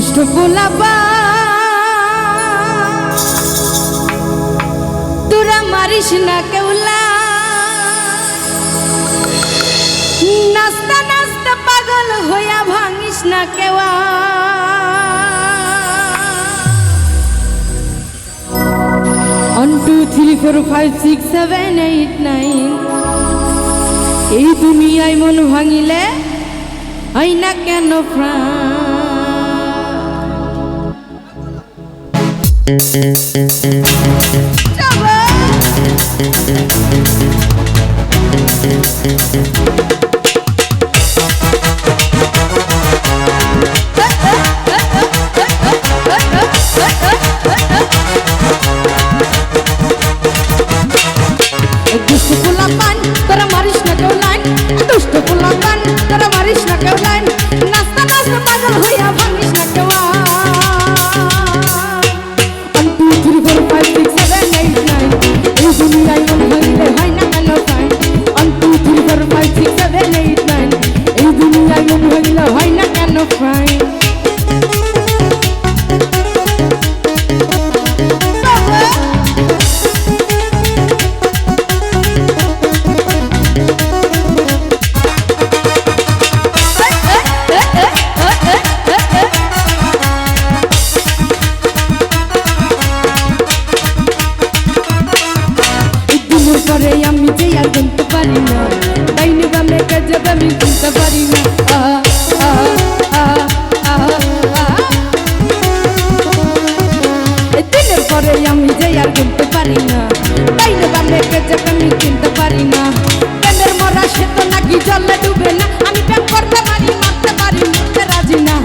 দুষ্ট পোলাপা তোরা মারিস না কেউলা, নাস্তা নাস্তা পাগল হইয়া ভাঙিস না কেওয়া। 1 2 3 4 5 6 7 8 9 এই দুনিয়ায় মন ভাঙিলে হয় না কেন প্রাণ। দুষ্ট পোলাপান তোরা মারিস না কেউ লাইন, দুষ্ট পোলাপান তোরা মারিস না কেউ লাইন, নাস্তা নাস্তা পাগল হইয়া ভাঙিস না কেউ। 1 2 3 4 5 6 7 8 9 এই দুনিয়ায় মন ভাঙিলে হয় না কেন প্রাণ। 1 2 3 4 5 6 7 8 9 এই দুনিয়ায় মন ভাঙিলে হয় না কেন প্রাণ। পরে আমি যে আর গুনতে পারি না, ডাইনি বামে কাজে আমি গুনতে পারি না। দিনের পরে আমি যে আর গুনতে পারি না, ডাইনি বামে কাজে আমি কিনতে পারি না। প্রেমের মরা সে তো নাকি জলে ডুবে না, আমি প্রেম করতে পারি মারতে পারি মরতে রাজি না।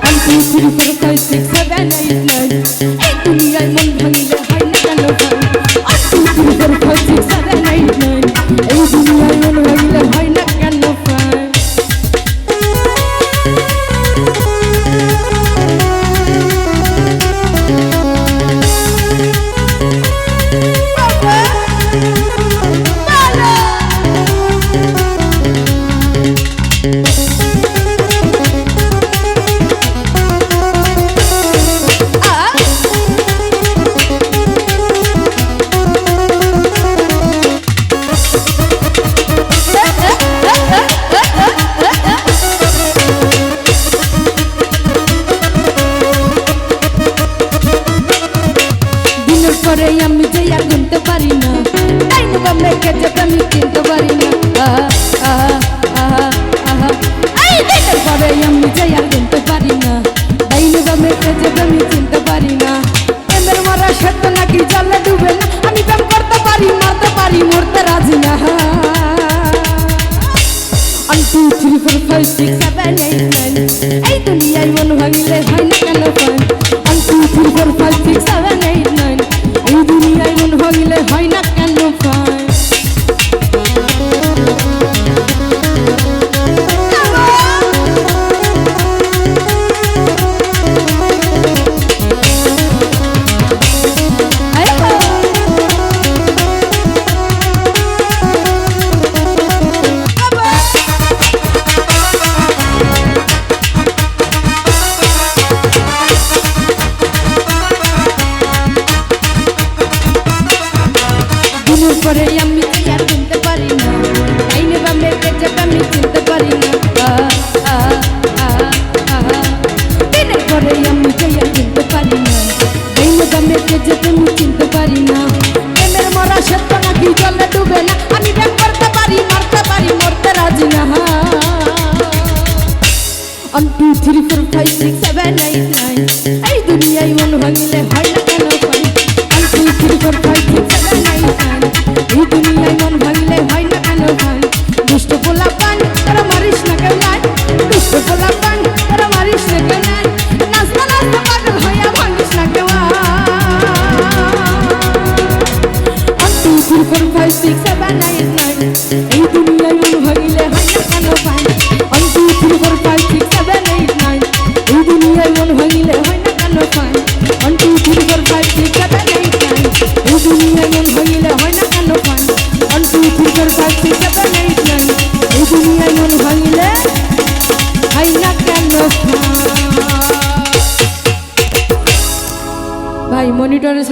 1 2 3 4 5 6 7 8 9 এই দুনিয়ায় মন ভাঙিলে হয় না কেন ভাই। 1 2 3 4 5 6 7 8 9 এই দুনিয়ায় মন ভাঙিলে হয় না কেন ভাই। পরে আমি যে আর গুনতে পারি না, ডাইনি বামে কাজে আমি কিনতে পারি না। এই দিনের পরে আমি যে আর গুনতে পারি না, ডাইনি বামে কাজে আমি চিনতে পারি না। প্রেমের মরা সে তো নাকি জলে ডুবে না, আমি প্রেম করতে পারি মারতে পারি মরতে রাজি না। 1 2 3 4 5 6 7 8 9 এই দুনিয়ায় মন ভাঙিলে হয় না কেন প্রাণ। 1 2 3 4 5 6 7 8 9 এই দুনিয়ায় মন ভাঙিলে হয় না কেন প্রাণ। পরে আমি যে আর চিনতে পারি না, ডাইনি বামে কাজে আমি চিনতে পারি না। দিনের পরে আমি যে আর চিনতে পারি না, ডাইনি বামে কাজে আমি চিনতে পারি না। প্রেমের মরা সে তো নাকি জলে ডুবে না, আমি প্রেম করতে পারি মারতে পারি মরতে রাজি না। 1 2 3 4 5 6 7 8 9 এই দুনিয়ায় মন ভাঙিলে হয় না কেন প্রাণ। 1 2 3 4 5 6 7 8 9 এই দুনিয়ায় মন ভাঙিলে হয় না কেন ভাই। দুষ্ট পোলাপান তোরা মারিস না কেউ লাইন, দুষ্ট পোলাপান তোরা মারিস না কেউ লাইন, নাস্তা নাস্তা পাগল হইয়া ভাঙিস না কেউ। 1 2 3 4 5 6 7 8 9 এই দুনিয়ায় মন ভাঙিলে হয় না কেন ভাই। 1 2 3 4 5 6 7 8 9 এই দুনিয়ায় মন ভাঙিলে হয় না কেন ভাই। 1 2 3 4 5 6 7 8 9 এই দুনিয়ায় মন ভাঙিলে হয় না কেন ভাই। 1 2 3 4 ভাই মনিটরে